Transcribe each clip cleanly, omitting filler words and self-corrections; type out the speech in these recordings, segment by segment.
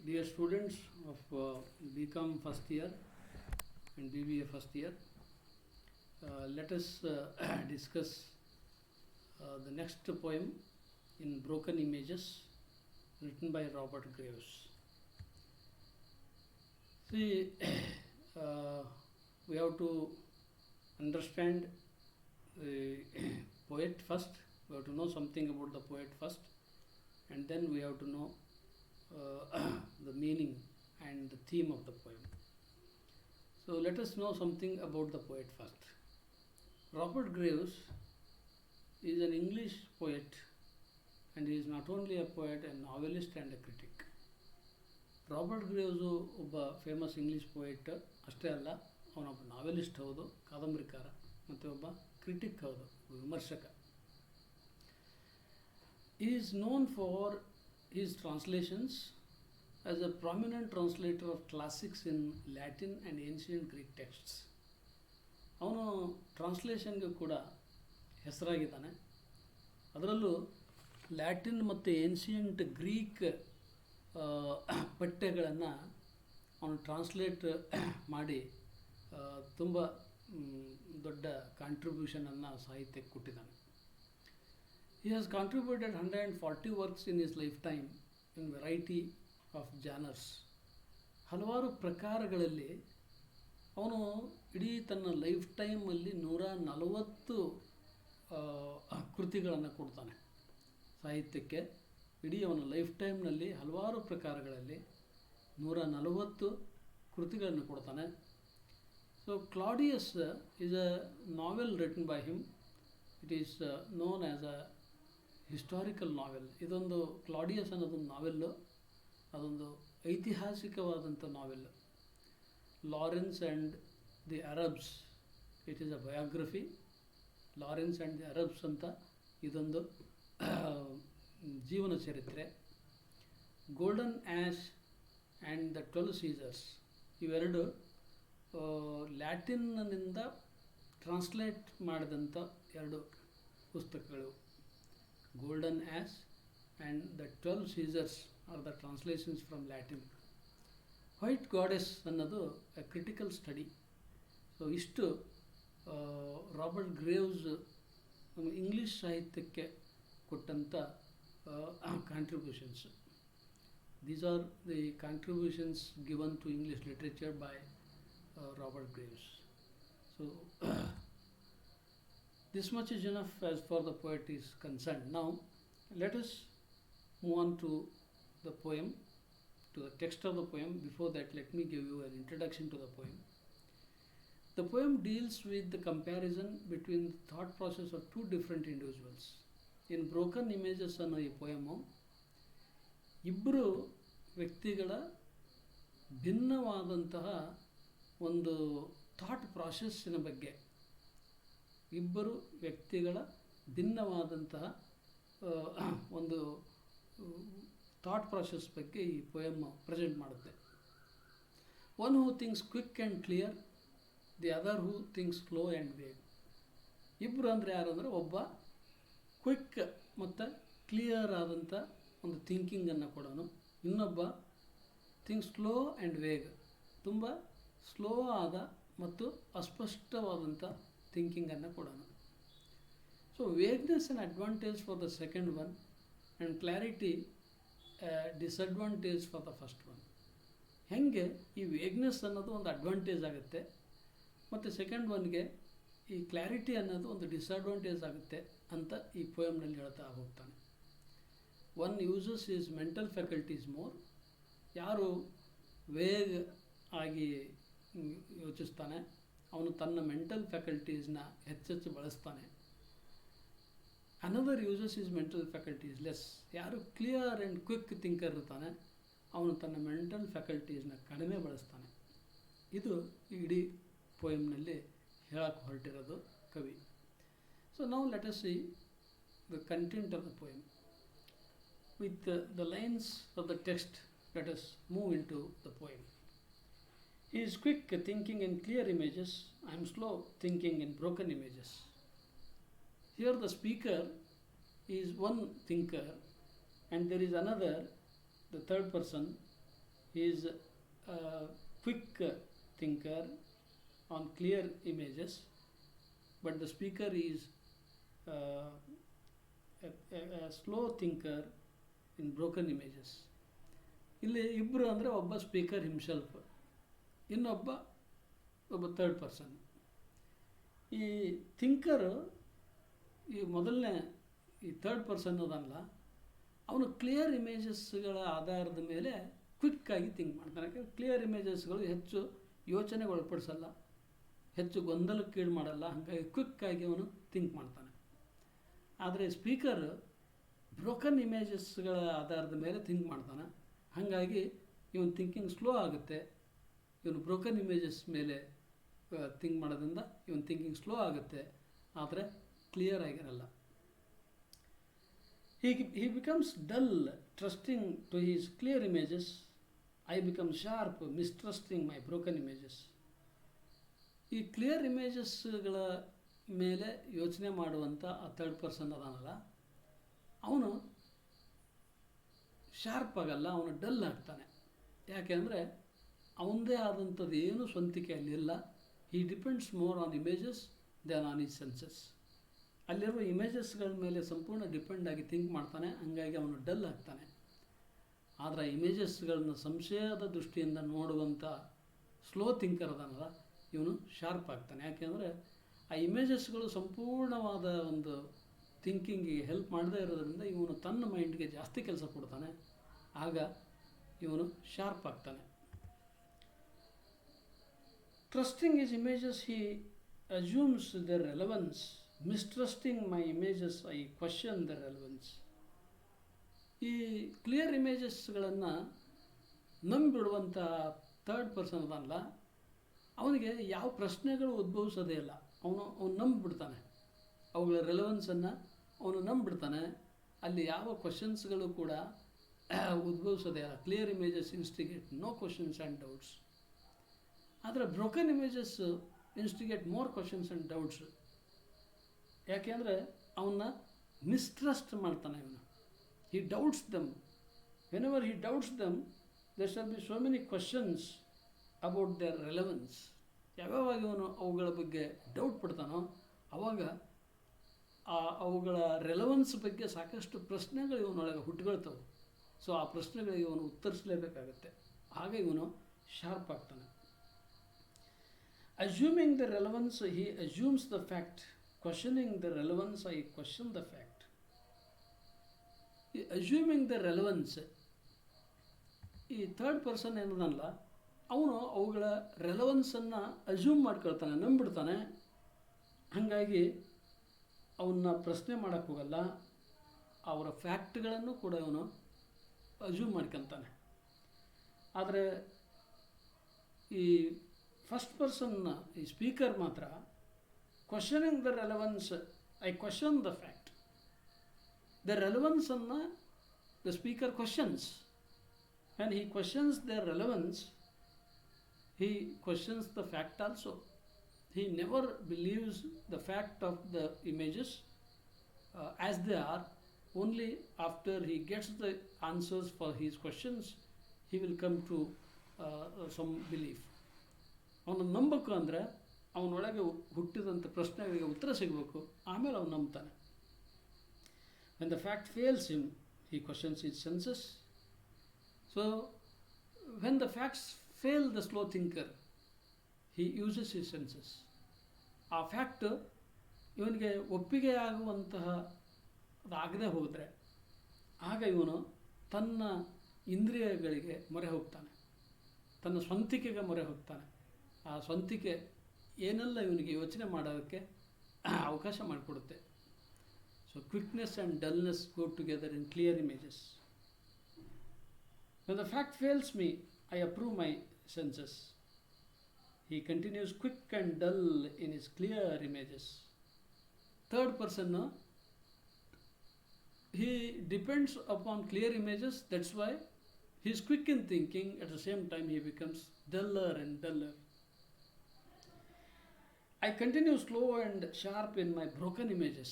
Dear students of BCom first year and BBA first year, let us discuss the next poem in Broken Images written by Robert Graves. See, we have to understand the poet first. We have to know something about the poet first, and then we have to know the meaning and the theme of the poem. So let us know something about the poet first. Robert Graves is an English poet, and he is not only a poet, a novelist and a critic. Robert Graves ಒಬ್ಬ famous English poet ಅಷ್ಟೇ ಅಲ್ಲ, ಅವನೊಬ್ಬ novelist ಹೌದು, ಕಾದಂಬರಿಕಾರ, ಮತ್ತು ಒಬ್ಬ critic ಹೌದು, ವಿಮರ್ಶಕ. He is known for his translations as a prominent translator of classics in Latin and ancient Greek texts. ಅವನು ಟ್ರಾನ್ಸ್ಲೇಷನ್ಗೆ ಕೂಡ ಹೆಸರಾಗಿದ್ದಾನೆ. ಅದರಲ್ಲೂ ಲ್ಯಾಟಿನ್ ಮತ್ತು ಏನ್ಷಿಯಂಟ್ ಗ್ರೀಕ್ ಪಠ್ಯಗಳನ್ನು ಅವನು ಟ್ರಾನ್ಸ್ಲೇಟ್ ಮಾಡಿ ತುಂಬ ದೊಡ್ಡ ಕಾಂಟ್ರಿಬ್ಯೂಷನನ್ನು ಸಾಹಿತ್ಯಕ್ಕೆ ಕೊಟ್ಟಿದ್ದಾನೆ. He has contributed 140 works in his lifetime in variety of genres. ಹಲವಾರು ಪ್ರಕಾರಗಳಲ್ಲಿ ಅವನು ಇಡೀ ತನ್ನ ಲೈಫ್ ಟೈಮಲ್ಲಿ 140 ಕೃತಿಗಳನ್ನು ಕೊಡ್ತಾನೆ ಸಾಹಿತ್ಯಕ್ಕೆ. ಇಡೀ ಅವನ ಲೈಫ್ ಟೈಮ್ನಲ್ಲಿ ಹಲವಾರು ಪ್ರಕಾರಗಳಲ್ಲಿ 140 ಕೃತಿಗಳನ್ನು ಕೊಡ್ತಾನೆ. So Claudius is a novel written by him. It is known as a historical novel. ಇದೊಂದು ಕ್ಲಾಡಿಯಸ್ ಅನ್ನೋದೊಂದು ನಾವೆಲ್ಲು, ಅದೊಂದು ಐತಿಹಾಸಿಕವಾದಂಥ ನಾವೆಲ್ಲು. Lawrence and the Arabs, it is a biography. Lawrence and the Arabs ಅಂತ ಇದೊಂದು ಜೀವನ ಚರಿತ್ರೆ. Golden ass and the 12 Caesars, ಇವೆರಡು ಲ್ಯಾಟಿನ್ನಿಂದ ಟ್ರಾನ್ಸ್ಲೇಟ್ ಮಾಡಿದಂಥ ಎರಡು ಪುಸ್ತಕಗಳು. Golden ass and the 12 Caesars are the translations from Latin. White goddess ಅನ್ನೋದು ಎ ಕ್ರಿಟಿಕಲ್ ಸ್ಟಡಿ. ಸೊ ಇಷ್ಟು ರಾಬರ್ಟ್ ಗ್ರೇವ್ಸ್ ನಮ್ಮ ಇಂಗ್ಲೀಷ್ ಸಾಹಿತ್ಯಕ್ಕೆ ಕೊಟ್ಟಂಥ contributions. These are the contributions given to English literature by Robert Graves. So this much is enough as far the poet is concerned. Now let us move on to the poem, to the text of the poem. Before that, let me give you an introduction to the poem. The poem deals with the comparison between the thought process of two different individuals. In broken images ಅನ್ನೋ ಈ ಪೋಯಮು ಇಬ್ಬರು ವ್ಯಕ್ತಿಗಳ ಭಿನ್ನವಾದಂತಹ ಒಂದು thought ಪ್ರಾಸೆಸ್ಸಿನ ಬಗ್ಗೆ, ಇಬ್ಬರು ವ್ಯಕ್ತಿಗಳ ಭಿನ್ನವಾದಂತಹ ಒಂದು thought process ಬಗ್ಗೆ ಈ ಪೋಯಮ್ ಪ್ರೆಸೆಂಟ್ ಮಾಡುತ್ತೆ. One who thinks quick and clear, the other who thinks slow and vague. ಇಬ್ಬರು ಅಂದರೆ ಯಾರಂದರೆ, ಒಬ್ಬ ಕ್ವಿಕ್ ಮತ್ತು ಕ್ಲಿಯರ್ ಆದಂಥ ಒಂದು ಥಿಂಕಿಂಗನ್ನು ಕೊಡೋನು, ಇನ್ನೊಬ್ಬ ಥಿಂಕ್ ಸ್ಲೋ ಆ್ಯಂಡ್ ವೇಗ್, ತುಂಬ ಸ್ಲೋ ಆದ ಮತ್ತು ಅಸ್ಪಷ್ಟವಾದಂಥ ಥಿಂಕಿಂಗನ್ನು ಕೊಡೋನು. So vagueness and advantage for the second one and clarity disadvantage for the first one. ಹೇಗೆ ಈ ವೇಗ್ನೆಸ್ ಅನ್ನೋದು ಒಂದು ಅಡ್ವಾಂಟೇಜ್ ಆಗುತ್ತೆ, ಮತ್ತು ಸೆಕೆಂಡ್ ಒನ್ಗೆ ಈ ಕ್ಲಾರಿಟಿ ಅನ್ನೋದು ಒಂದು ಡಿಸಡ್ವಾಂಟೇಜ್ ಆಗುತ್ತೆ ಅಂತ ಈ ಪೋಯಮ್ನಲ್ಲಿ ಹೇಳ್ತಾ ಹೋಗ್ತಾನೆ. One uses is mental faculties more. ಯಾರು ವೇಗ್ ಆಗಿ ಯೋಚಿಸ್ತಾನೆ ಅವನು ತನ್ನ ಮೆಂಟಲ್ ಫ್ಯಾಕಲ್ಟೀಸ್ನ ಹೆಚ್ಚೆಚ್ಚು ಬಳಸ್ತಾನೆ. Another uses is mental faculties less. ಯಾರು ಕ್ಲಿಯರ್ ಆ್ಯಂಡ್ ಕ್ವಿಕ್ ಥಿಂಕರ್ ಇರ್ತಾನೆ ಅವನು ತನ್ನ ಮೆಂಟಲ್ ಫ್ಯಾಕಲ್ಟೀಸ್ನ ಕಡಿಮೆ ಬಳಸ್ತಾನೆ. ಇದು ಇಡೀ ಪೋಯಮ್ನಲ್ಲಿ ಹೇಳಕ್ಕೆ ಹೊರಟಿರೋದು ಕವಿ. So now let us see the content of the poem. With the lines of the text, let us move into the poem. He is quick thinking in clear images, I am slow thinking in broken images. Here the speaker is one thinker and there is another, the third person, he is a quick thinker on clear images, but the speaker is a slow thinker in broken images. ಇಲ್ಲಿ ಇಬ್ಬರು ಅಂದರೆ ಒಬ್ಬ speaker himself, ಇನ್ನೊಬ್ಬ third person. ಈ ಥಿಂಕರು, ಈ ಮೊದಲನೇ ಈ third person ಅದಲ್ಲ, ಅವನು ಕ್ಲಿಯರ್ ಇಮೇಜಸ್ಗಳ ಆಧಾರದ ಮೇಲೆ ಕ್ವಿಕ್ಕಾಗಿ ಥಿಂಕ್ ಮಾಡ್ತಾನೆ. ಯಾಕಂದರೆ ಕ್ಲಿಯರ್ ಇಮೇಜಸ್ಗಳು ಹೆಚ್ಚು ಯೋಚನೆಗೆ ಒಳಪಡಿಸಲ್ಲ, ಹೆಚ್ಚು ಗೊಂದಲಕ್ಕೀಡು ಮಾಡಲ್ಲ, ಹಾಗಾಗಿ ಕ್ವಿಕ್ಕಾಗಿ ಅವನು ಥಿಂಕ್ ಮಾಡ್ತಾನೆ. ಆದರೆ ಸ್ಪೀಕರ್ ಬ್ರೋಕನ್ ಇಮೇಜಸ್ಗಳ ಆಧಾರದ ಮೇಲೆ ಥಿಂಕ್ ಮಾಡ್ತಾನೆ, ಹಾಗಾಗಿ ಇವನು ಥಿಂಕಿಂಗ್ ಸ್ಲೋ ಆಗುತ್ತೆ. ಇವನು ಬ್ರೋಕನ್ ಇಮೇಜಸ್ ಮೇಲೆ ಥಿಂಕ್ ಮಾಡೋದ್ರಿಂದ ಇವನು ಥಿಂಕಿಂಗ್ ಸ್ಲೋ ಆಗುತ್ತೆ, ಆದರೆ ಕ್ಲಿಯರ್ ಆಗಿರಲ್ಲ. He becomes dull trusting to his clear images. I become sharp mistrusting my broken images. ಈ ಕ್ಲಿಯರ್ ಇಮೇಜಸ್ಗಳ ಮೇಲೆ ಯೋಚನೆ ಮಾಡುವಂಥ ಆ ಥರ್ಡ್ ಪರ್ಸನ್ ಅದಾನಲ್ಲ, ಅವನು ಶಾರ್ಪ್ ಆಗಲ್ಲ, ಅವನು ಡಲ್ ಆಗ್ತಾನೆ. ಯಾಕೆಂದರೆ ಅವನದೇ ಆದಂಥದ್ದು ಏನು ಸ್ವಂತಿಕೆ ಅಲ್ಲಿಲ್ಲ. He depends more on images than on his senses. ಅಲ್ಲಿರುವ ಇಮೇಜಸ್ಗಳ ಮೇಲೆ ಸಂಪೂರ್ಣ ಡಿಪೆಂಡ್ ಆಗಿ ಥಿಂಕ್ ಮಾಡ್ತಾನೆ, ಹಂಗಾಗಿ ಅವನು ಡಲ್ ಆಗ್ತಾನೆ. ಆದರೆ ಇಮೇಜಸ್ಗಳನ್ನ ಸಂಶಯದ ದೃಷ್ಟಿಯಿಂದ ನೋಡುವಂಥ ಸ್ಲೋ ಥಿಂಕರ್ ಅದಾನಲ್ಲ, ಇವನು ಶಾರ್ಪ್ ಆಗ್ತಾನೆ. ಯಾಕೆಂದರೆ ಆ ಇಮೇಜಸ್ಗಳು ಸಂಪೂರ್ಣವಾದ ಒಂದು ಥಿಂಕಿಂಗಿಗೆ ಹೆಲ್ಪ್ ಮಾಡದೇ ಇರೋದ್ರಿಂದ ಇವನು ತನ್ನ ಮೈಂಡ್ಗೆ ಜಾಸ್ತಿ ಕೆಲಸ ಕೊಡ್ತಾನೆ, ಆಗ ಇವನು ಶಾರ್ಪ್ ಆಗ್ತಾನೆ. Trusting his images he assumes their relevance. Mistrusting my images I question their relevance. ಈ ಕ್ಲಿಯರ್ ಇಮೇಜಸ್ಗಳನ್ನು ನಂಬಿಬಿಡುವಂಥ ಥರ್ಡ್ ಪರ್ಸನ್ ಅದಲ್ಲ, ಅವನಿಗೆ ಯಾವ ಪ್ರಶ್ನೆಗಳು ಉದ್ಭವಿಸೋದೇ ಇಲ್ಲ. ಅವನು ನಂಬಿಬಿಡ್ತಾನೆ, ಅವುಗಳ ರೆಲೆವೆನ್ಸನ್ನು ಅವನು ನಂಬಿಬಿಡ್ತಾನೆ. ಅಲ್ಲಿ ಯಾವ ಕ್ವಶನ್ಸ್ಗಳು ಕೂಡ ಉದ್ಭವಿಸೋದೇ ಇಲ್ಲ. Clear images instigate no questions and doubts. ಆದರೆ broken images instigate more questions and doubts. ಯಾಕೆಂದರೆ ಅವನ್ನ ಮಿಸ್ಟ್ರಸ್ಟ್ ಮಾಡ್ತಾನೆ ಇವನು. He doubts them. Whenever he doubts them there shall be so many questions about their relevance. ಯಾವ್ಯಾವಾಗ ಇವನು ಅವುಗಳ ಬಗ್ಗೆ doubt ಪಡ್ತಾನೋ ಆವಾಗ ಅವುಗಳ ರೆಲೆವೆನ್ಸ್ ಬಗ್ಗೆ ಸಾಕಷ್ಟು ಪ್ರಶ್ನೆಗಳು ಇವನೊಳಗೆ ಹುಟ್ಟುಕೊಳ್ತವೆ. ಸೊ ಆ ಪ್ರಶ್ನೆಗಳಿಗೆ ಇವನು ಉತ್ತರಿಸಲೇಬೇಕಾಗತ್ತೆ, ಆಗ ಇವನು ಶಾರ್ಪ್ ಆಗ್ತಾನೆ. Assuming the relevance he assumes the fact. Questioning the relevance I question the fact. ಈ ಅಸ್ಯೂಮಿಂಗ್ ದ ರೆಲೆವೆನ್ಸ್, ಈ ಥರ್ಡ್ ಪರ್ಸನ್ ಏನದಲ್ಲ, ಅವನು ಅವುಗಳ ರೆಲೆವೆನ್ಸನ್ನು ಅಸ್ಯೂಮ್ ಮಾಡ್ಕೊಳ್ತಾನೆ, ನಂಬಿಡ್ತಾನೆ. ಹಾಗಾಗಿ ಅವನ್ನ ಪ್ರಶ್ನೆ ಮಾಡೋಕ್ಕೆ ಹೋಗಲ್ಲ. ಅವರ ಫ್ಯಾಕ್ಟ್ಗಳನ್ನು ಕೂಡ ಇವನು ಅಸ್ಯೂಮ್ ಮಾಡ್ಕೊತಾನೆ. ಆದರೆ ಈ ಫಸ್ಟ್ ಪರ್ಸನ್ನ ಈ ಸ್ಪೀಕರ್ ಮಾತ್ರ questioning the relevance I question the fact. The ರೆಲೆವೆನ್ಸನ್ನು the speaker questions. When he questions their relevance, he questions the fact also. He never believes the fact of the images as they are. Only after he gets the answers for his questions, he will come to some belief. ಅವನು ನಂಬಬೇಕು ಅಂದರೆ ಅವನೊಳಗೆ ಹುಟ್ಟಿದಂಥ ಪ್ರಶ್ನೆಗಳಿಗೆ ಉತ್ತರ ಸಿಗಬೇಕು, ಆಮೇಲೆ ಅವನು ನಂಬ್ತಾನೆ. When the fact fails him, he questions his senses. So, when the facts fail the slow thinker, he uses his senses. ಆ fact ಇವನಿಗೆ ಒಪ್ಪಿಗೆ ಆಗುವಂತಹ ಅದಾಗದೆ ಹೋದರೆ ಆಗ ಇವನು ತನ್ನ ಇಂದ್ರಿಯಗಳಿಗೆ ಮೊರೆ ಹೋಗ್ತಾನೆ, ತನ್ನ ಸ್ವಂತಿಕೆಗೆ ಮೊರೆ ಹೋಗ್ತಾನೆ. ಆ ಸ್ವಂತಿಕೆ ಏನೆಲ್ಲ ಇವನಿಗೆ ಯೋಚನೆ ಮಾಡೋದಕ್ಕೆ ಅವಕಾಶ ಮಾಡಿಕೊಡುತ್ತೆ. So quickness and dullness go together in clear images. When the fact fails me, I approve my senses. He continues quick and dull in his clear images. Third person, he depends upon clear images. That's why he is quick in thinking. At the same time, he becomes duller and duller. I continue slow and sharp in my broken images.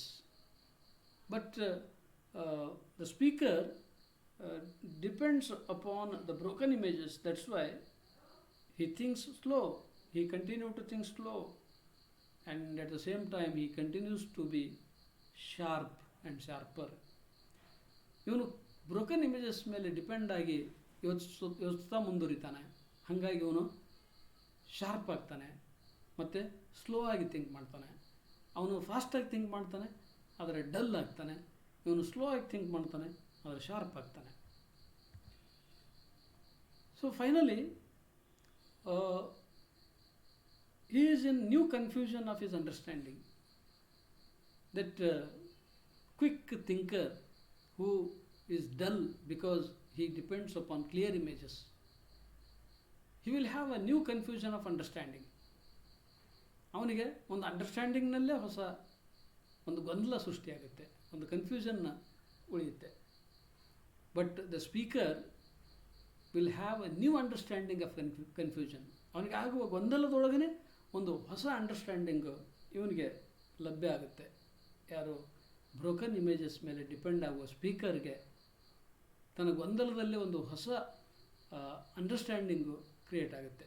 But the speaker uh, depends upon the broken images. That's why he thinks slow. He continues to think slow, and at the same time he continues to be sharp and sharper. ಇವನು broken images ಮೇಲೆ depend ಆಗಿ ಯೋಚಿಸ್ತಾ ಮುಂದುವರಿತಾನೆ. ಹಾಗಾಗಿ ಇವನು sharp ಆಗ್ತಾನೆ ಮತ್ತು slow ಆಗಿ think ಮಾಡ್ತಾನೆ. ಅವನು ಫಾಸ್ಟಾಗಿ ಥಿಂಕ್ ಮಾಡ್ತಾನೆ ಆದರೆ ಡಲ್ ಆಗ್ತಾನೆ. ಇವನು ಸ್ಲೋ ಆಗಿ ಥಿಂಕ್ ಮಾಡ್ತಾನೆ ಆದರೆ ಶಾರ್ಪ್ ಆಗ್ತಾನೆ. So finally he is in new confusion of his understanding. That quick thinker who is dull because he depends upon clear images, he will have a new confusion of understanding. ಅವನಿಗೆ ಒಂದು ಅಂಡರ್ಸ್ಟ್ಯಾಂಡಿಂಗ್ನಲ್ಲೇ ಹೊಸ ಒಂದು ಗೊಂದಲ ಸೃಷ್ಟಿಯಾಗುತ್ತೆ, ಒಂದು ಕನ್ಫ್ಯೂಷನ್ನ ಉಳಿಯುತ್ತೆ. But the speaker will have a new understanding of confusion. ಅವನಿಗೆ ಆಗುವ ಗೊಂದಲದೊಳಗನೆ ಒಂದು ಹೊಸ ಅಂಡರ್ಸ್ಟ್ಯಾಂಡಿಂಗು ಇವನಿಗೆ ಲಭ್ಯ ಆಗುತ್ತೆ. ಯಾರು ಬ್ರೋಕನ್ ಇಮೇಜಸ್ ಮೇಲೆ ಡಿಪೆಂಡ್ ಆಗುವ ಸ್ಪೀಕರ್ಗೆ ತನ್ನ ಗೊಂದಲದಲ್ಲೇ ಒಂದು ಹೊಸ ಅಂಡರ್ಸ್ಟ್ಯಾಂಡಿಂಗು ಕ್ರಿಯೇಟ್ ಆಗುತ್ತೆ.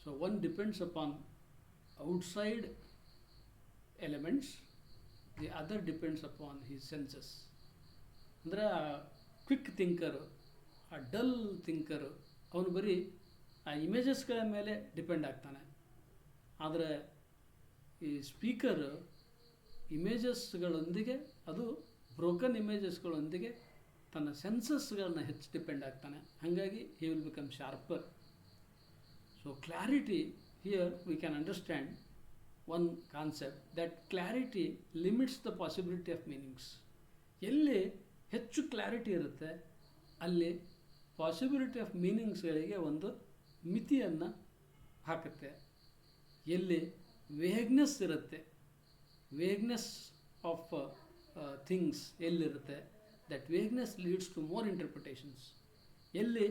So one depends upon outside elements, the other depends upon his senses. ಅಂದರೆ ಆ ಕ್ವಿಕ್ ಥಿಂಕರು, ಆ ಡಲ್ ಥಿಂಕರು, ಅವನು ಬರೀ ಆ ಇಮೇಜಸ್ಗಳ ಮೇಲೆ ಡಿಪೆಂಡ್ ಆಗ್ತಾನೆ. ಆದರೆ ಈ ಸ್ಪೀಕರ್ ಇಮೇಜಸ್ಗಳೊಂದಿಗೆ, ಅದು ಬ್ರೋಕನ್ ಇಮೇಜಸ್ಗಳೊಂದಿಗೆ ತನ್ನ ಸೆನ್ಸಸ್ಗಳನ್ನ ಹೆಚ್ಚು ಡಿಪೆಂಡ್ ಆಗ್ತಾನೆ. ಹಾಗಾಗಿ he will become sharper. So clarity, here we can understand one concept, that clarity limits the possibility of meanings. ಎಲ್ಲಿ ಹೆಚ್ಚು ಕ್ಲಾರಿಟಿ ಇರುತ್ತೆ ಅಲ್ಲಿ ಪಾಸಿಬಿಲಿಟಿ ಆಫ್ ಮೀನಿಂಗ್ಸ್ಗಳಿಗೆ ಒಂದು ಮಿತಿಯನ್ನು ಹಾಕುತ್ತೆ. ಎಲ್ಲಿ ವೇಗ್ನೆಸ್ ಇರುತ್ತೆ, ವೇಗ್ನೆಸ್ ಆಫ್ ಥಿಂಗ್ಸ್ ಎಲ್ಲಿರುತ್ತೆ, that vagueness leads to more interpretations. ಎಲ್ಲಿ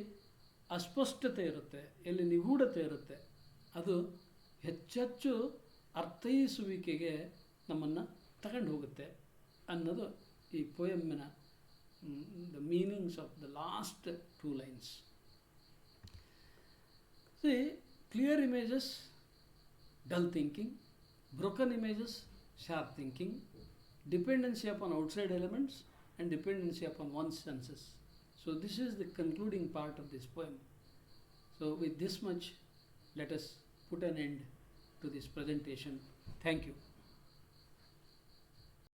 ಅಸ್ಪಷ್ಟತೆ ಇರುತ್ತೆ, ಎಲ್ಲಿ ನಿಗೂಢತೆ ಇರುತ್ತೆ, ಅದು ಹೆಚ್ಚೆಚ್ಚು ಅರ್ಥೈಸುವಿಕೆಗೆ ನಮ್ಮನ್ನು ತಗೊಂಡು ಹೋಗುತ್ತೆ ಅನ್ನೋದು ಈ ಪೋಯಮ್ಮಿನ the meanings of the last 2 lines. See, clear images, dull thinking; broken images, sharp thinking; dependency upon outside elements and dependency upon one's senses. So this is the concluding part of this poem. So with this much, let us put an end to this presentation. Thank you.